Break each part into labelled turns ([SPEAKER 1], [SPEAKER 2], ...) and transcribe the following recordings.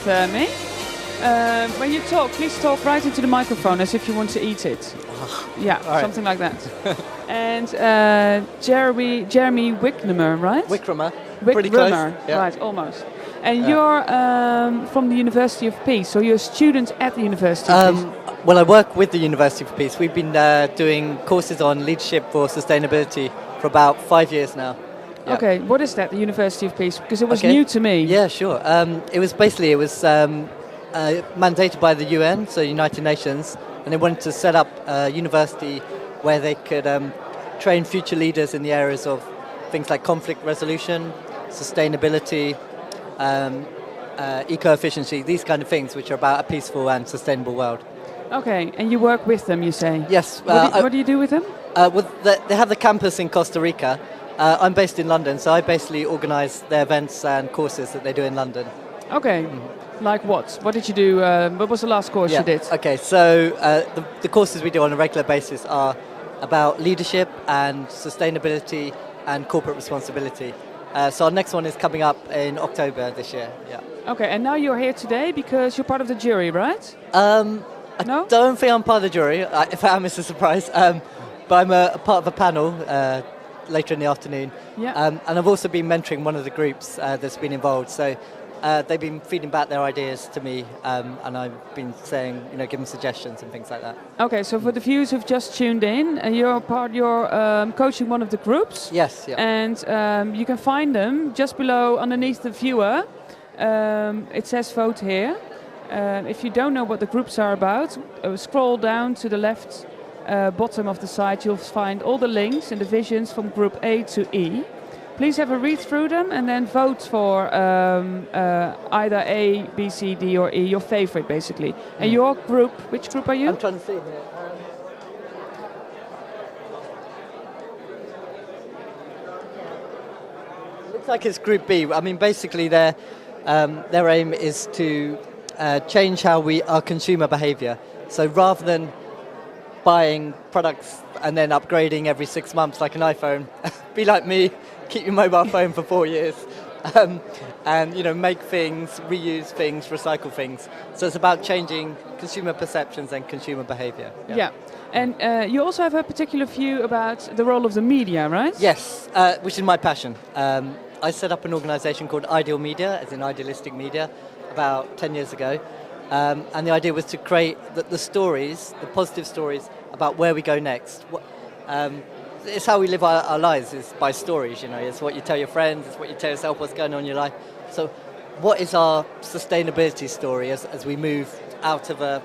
[SPEAKER 1] with me. When you talk, please talk right into the microphone as if you want to eat it. Yeah,
[SPEAKER 2] right.
[SPEAKER 1] something like that. And Jeremy Wickremer, right?
[SPEAKER 2] Wickremer.
[SPEAKER 1] Wickremer,
[SPEAKER 2] Pretty close. Yeah.
[SPEAKER 1] right, almost. And you're from the University of Peace, so you're a student at the University of Peace.
[SPEAKER 2] Well, I work with the University of Peace. We've been doing courses on leadership for sustainability for about 5 years now. Yeah.
[SPEAKER 1] Okay, what is that, the University of Peace? Because it was new to me.
[SPEAKER 2] Yeah, sure. It was mandated by the UN, so United Nations, and they wanted to set up a university where they could train future leaders in the areas of things like conflict resolution, sustainability, eco-efficiency, these kind of things, which are about a peaceful and sustainable world.
[SPEAKER 1] Okay, and you work with them, you say?
[SPEAKER 2] Yes.
[SPEAKER 1] What do you do with them?
[SPEAKER 2] They have the campus in Costa Rica. I'm based in London, so I basically organise their events and courses that they do in London.
[SPEAKER 1] Okay. Like what? What did you do? What was the last course you did?
[SPEAKER 2] Okay, so the courses we do on a regular basis are about leadership and sustainability and corporate responsibility. So our next one is coming up in October this year. Yeah.
[SPEAKER 1] Okay, and now you're here today because you're part of the jury, right?
[SPEAKER 2] I don't think I'm part of the jury. If I am, it's a surprise. But I'm a part of a panel later in the afternoon.
[SPEAKER 1] Yeah.
[SPEAKER 2] And I've also been mentoring one of the groups that's been involved. So they've been feeding back their ideas to me, and I've been saying, giving suggestions and things like that.
[SPEAKER 1] Okay, so for the viewers who've just tuned in, you're coaching one of the groups.
[SPEAKER 2] Yes. Yeah.
[SPEAKER 1] And you can find them just below, underneath the viewer. It says vote here. If you don't know what the groups are about, scroll down to the left bottom of the site. You'll find all the links and divisions from group A to E. Please have a read through them and then vote for either A, B, C, D or E, your favorite basically. And your group, which group are you?
[SPEAKER 2] I'm trying to see here. Looks like it's group B. I mean, basically their aim is to change our consumer behaviour. So rather than buying products and then upgrading every 6 months like an iPhone, be like me, keep your mobile phone for 4 years, and make things, reuse things, recycle things. So it's about changing consumer perceptions and consumer behaviour.
[SPEAKER 1] Yeah. And you also have a particular view about the role of the media, right?
[SPEAKER 2] Yes, which is my passion. I set up an organisation called Ideal Media, as in idealistic media, about 10 years ago. And the idea was to create the stories, the positive stories about where we go next. It's how we live our lives, is by stories, It's what you tell your friends, it's what you tell yourself, what's going on in your life. So what is our sustainability story as we move out of a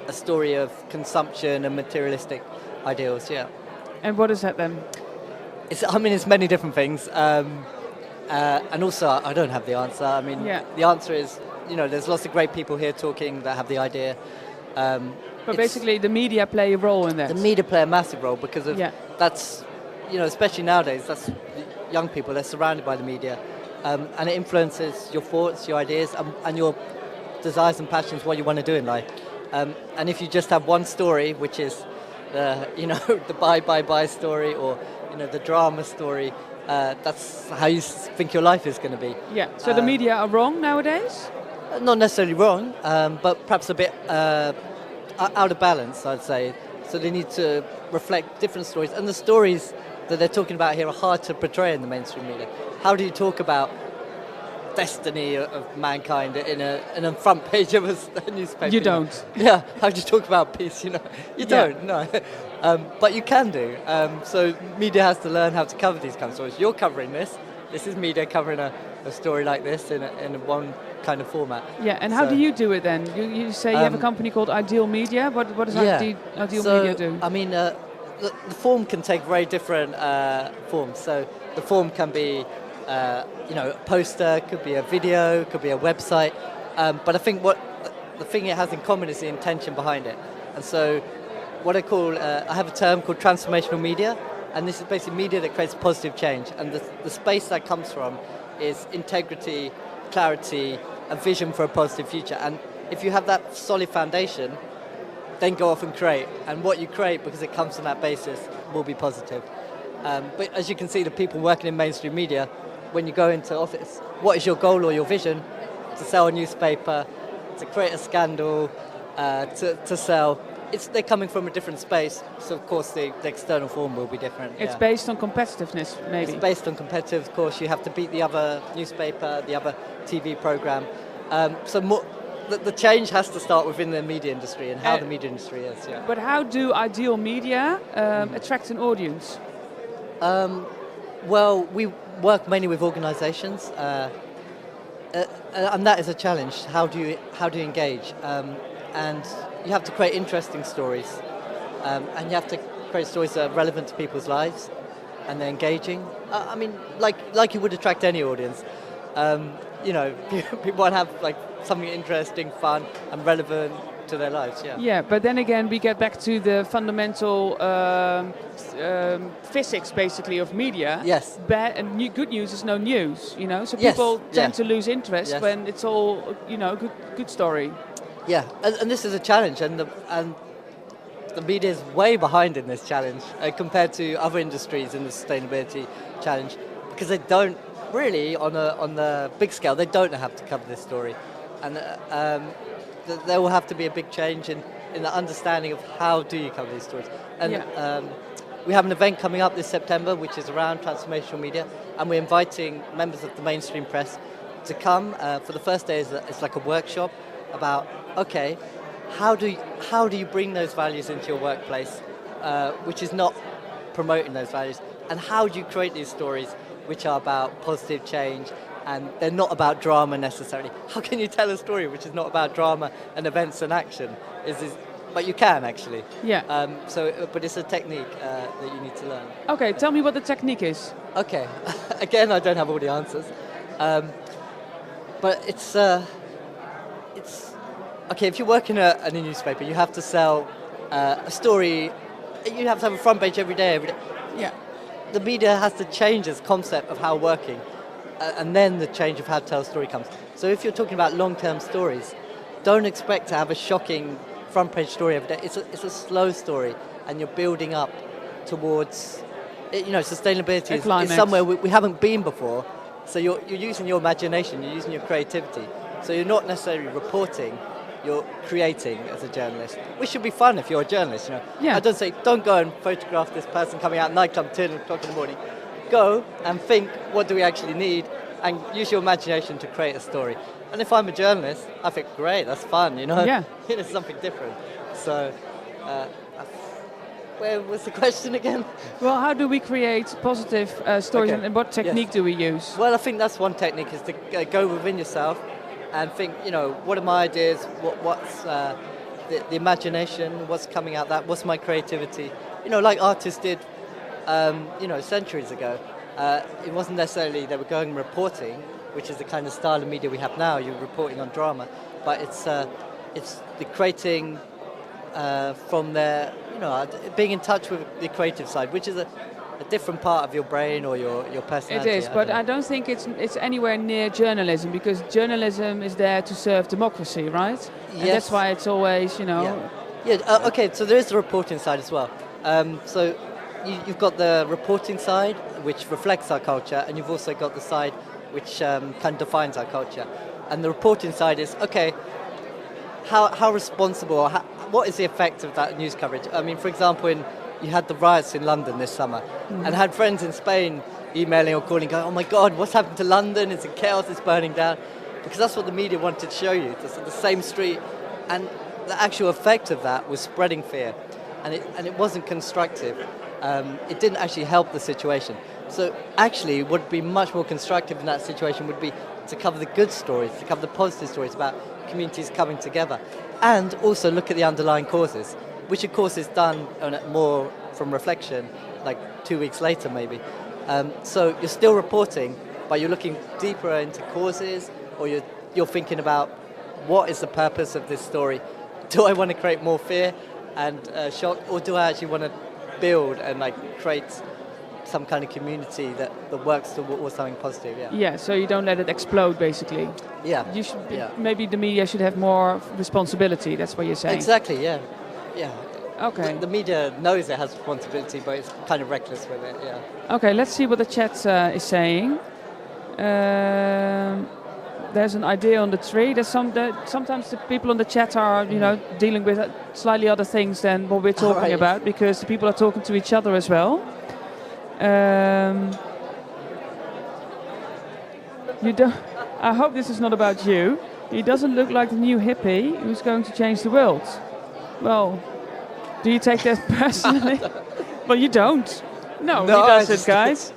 [SPEAKER 2] story of consumption and materialistic ideals, yeah.
[SPEAKER 1] And what is that then?
[SPEAKER 2] It's many different things. And also, I don't have the answer. The answer is, there's lots of great people here talking that have the idea.
[SPEAKER 1] But basically, the media play a role in that.
[SPEAKER 2] The media play a massive role because of that's, especially nowadays, that's young people. They're surrounded by the media, and it influences your thoughts, your ideas, and your desires and passions. What you want to do in life. And if you just have one story, which is, the buy story, or the drama story. That's how you think your life is going to be.
[SPEAKER 1] Yeah. So the media are wrong nowadays?
[SPEAKER 2] Not necessarily wrong, but perhaps a bit out of balance, I'd say. So they need to reflect different stories, and the stories that they're talking about here are hard to portray in the mainstream media. How do you talk about destiny of mankind in a front page of a newspaper?
[SPEAKER 1] You don't.
[SPEAKER 2] Yeah. How do you talk about peace? You don't. No. But you can do. So media has to learn how to cover these kind of stories. You're covering this. This is media covering a story like this in one kind of format.
[SPEAKER 1] Yeah, and how do you do it then? You say you have a company called Ideal Media. What does Ideal Media do?
[SPEAKER 2] The form can take very different forms. So the form can be, a poster, could be a video, could be a website. But I think the thing it has in common is the intention behind it. And so what I call, I have a term called transformational media, and this is basically media that creates positive change. And the space that comes from is integrity, clarity, a vision for a positive future. And if you have that solid foundation, then go off and create. And what you create, because it comes from that basis, will be positive. But as you can see, the people working in mainstream media, when you go into office, what is your goal or your vision? to sell a newspaper, to create a scandal, to sell. They're coming from a different space, so of course the external form will be different.
[SPEAKER 1] It's based on competitiveness, maybe.
[SPEAKER 2] It's based on competitive, of course. You have to beat the other newspaper, the other TV program. The change has to start within the media industry and how the media industry is. Yeah.
[SPEAKER 1] But how do ideal media attract an audience?
[SPEAKER 2] Well, we work mainly with organisations, and that is a challenge. How do you engage? And you have to create interesting stories, and you have to create stories that are relevant to people's lives, and they're engaging. I mean, like you would attract any audience. People want to have like something interesting, fun, and relevant to their lives. Yeah.
[SPEAKER 1] Yeah, but then again, we get back to the fundamental physics, basically, of media.
[SPEAKER 2] Yes.
[SPEAKER 1] Bad and good news is no news. So people tend to lose interest when it's all good story.
[SPEAKER 2] Yeah, and this is a challenge, and the media is way behind in this challenge compared to other industries in the sustainability challenge, because they don't really, on the big scale, they don't have to cover this story, and there will have to be a big change in the understanding of how do you cover these stories. And we have an event coming up this September, which is around transformational media, and we're inviting members of the mainstream press to come. For the first day, it's like a workshop about, okay, how do you bring those values into your workplace, which is not promoting those values, and how do you create these stories which are about positive change, and they're not about drama necessarily. How can you tell a story which is not about drama and events and action? But you can actually. Yeah. But it's a technique that you need to learn.
[SPEAKER 1] Okay, tell me what the technique is.
[SPEAKER 2] Okay, again, I don't have all the answers, but it's okay. If you work in a newspaper, you have to sell a story. You have to have a front page every day.
[SPEAKER 1] Yeah.
[SPEAKER 2] The media has to change its concept of how working, and then the change of how to tell a story comes. So if you're talking about long-term stories, don't expect to have a shocking front-page story every day. It's a slow story, and you're building up towards, sustainability is somewhere we haven't been before. So you're using your imagination, you're using your creativity. So you're not necessarily reporting, you're creating as a journalist, which should be fun if you're a journalist. Yeah. I don't say, don't go and photograph this person coming out at nightclub 10 o'clock in the morning. Go and think, what do we actually need, and use your imagination to create a story. And if I'm a journalist, I think, great, that's fun,
[SPEAKER 1] Yeah.
[SPEAKER 2] It's something different. So, where was the question again?
[SPEAKER 1] Well, how do we create positive stories, and what technique do we use?
[SPEAKER 2] Well, I think that's one technique, is to go within yourself and think, what are my ideas, what's the imagination, what's coming out that, what's my creativity? Like artists did, centuries ago. It wasn't necessarily they were going and reporting, which is the kind of style of media we have now. You're reporting on drama, but it's the creating from their, being in touch with the creative side, which is a different part of your brain or your personality.
[SPEAKER 1] It is, but I don't think it's anywhere near journalism, because journalism is there to serve democracy, right?
[SPEAKER 2] Yes.
[SPEAKER 1] And that's why it's always,
[SPEAKER 2] Yeah. Okay. So there is the reporting side as well. So you've got the reporting side, which reflects our culture, and you've also got the side which kind of defines our culture. And the reporting side is, okay, how responsible, or what is the effect of that news coverage? I mean, for example, you had the riots in London this summer, and had friends in Spain emailing or calling, going, oh my God, what's happened to London? It's in chaos, it's burning down. Because that's what the media wanted to show you, the same street. And the actual effect of that was spreading fear. And it wasn't constructive. It didn't actually help the situation. So actually, what would be much more constructive in that situation would be to cover the good stories, to cover the positive stories about communities coming together, and also look at the underlying causes, which of course is done more from reflection, like 2 weeks later maybe. So you're still reporting, but you're looking deeper into causes, or you're thinking about, what is the purpose of this story? Do I want to create more fear and shock, or do I actually want to build and create some kind of community that works towards something positive?
[SPEAKER 1] Yeah, so you don't let it explode, basically.
[SPEAKER 2] Yeah.
[SPEAKER 1] You should maybe the media should have more responsibility, that's what you're saying.
[SPEAKER 2] Exactly, yeah.
[SPEAKER 1] Okay.
[SPEAKER 2] The media knows it has responsibility, but it's kind of reckless with it, yeah.
[SPEAKER 1] Okay, let's see what the chat is saying. there's an idea on the tree. Sometimes the people on the chat are, dealing with slightly other things than what we're talking about, because the people are talking to each other as well. You don't. I hope this is not about you. He doesn't look like the new hippie who's going to change the world. Well, do you take that personally? Well, you don't. No, he doesn't, guys.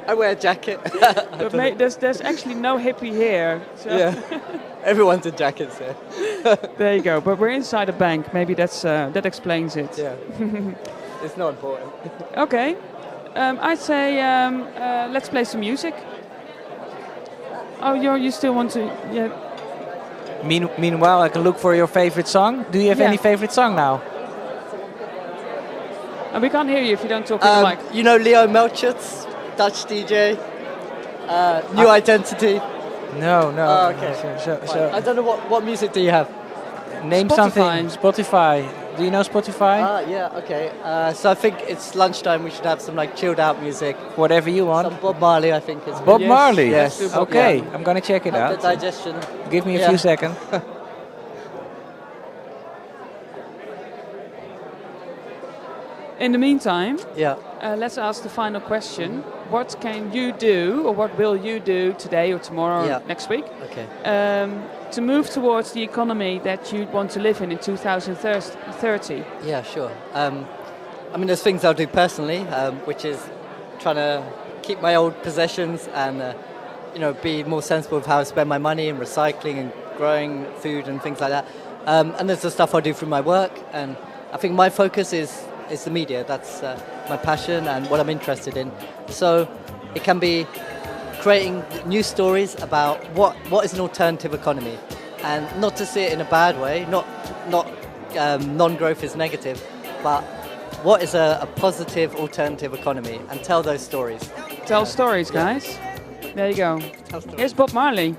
[SPEAKER 2] I wear a jacket.
[SPEAKER 1] But there's actually no hippie here. So
[SPEAKER 2] yeah, everyone's in jackets here.
[SPEAKER 1] There you go. But we're inside a bank. Maybe that explains it.
[SPEAKER 2] Yeah, it's not important.
[SPEAKER 1] Okay, I'd say let's play some music. Oh, you still want to? Yeah.
[SPEAKER 3] Meanwhile, I can look for your favorite song. Do you have any favorite song now?
[SPEAKER 1] We can't hear you if you don't talk in the mic.
[SPEAKER 2] You know Leo Melchitz, Dutch DJ, New Identity?
[SPEAKER 3] No.
[SPEAKER 2] Oh, okay.
[SPEAKER 3] So
[SPEAKER 2] I don't know what music do you have?
[SPEAKER 3] Name
[SPEAKER 1] Spotify.
[SPEAKER 3] something. Spotify. Do you know Spotify?
[SPEAKER 2] Yeah, okay. So I think it's lunchtime. We should have some like chilled out music.
[SPEAKER 3] Whatever you want.
[SPEAKER 2] Some Bob Marley, I think is
[SPEAKER 3] Bob Marley?
[SPEAKER 2] Yes.
[SPEAKER 3] Okay, I'm gonna check it
[SPEAKER 2] Help
[SPEAKER 3] out.
[SPEAKER 2] the digestion.
[SPEAKER 3] Give me a few seconds.
[SPEAKER 1] In the meantime,
[SPEAKER 2] let's
[SPEAKER 1] ask the final question. What can you do, or what will you do today or tomorrow or next week to move towards the economy that you want to live in 2030?
[SPEAKER 2] Yeah, sure. I mean, there's things I'll do personally, which is trying to keep my old possessions and, be more sensible of how I spend my money and recycling and growing food and things like that. And there's the stuff I do through my work. And I think my focus is the media. That's my passion and what I'm interested in. So it can be creating new stories about what is an alternative economy, and not to see it in a bad way. Not non-growth is negative, but what is a positive alternative economy, and tell those stories.
[SPEAKER 1] Tell stories, guys. There you go. Here's Bob Marley.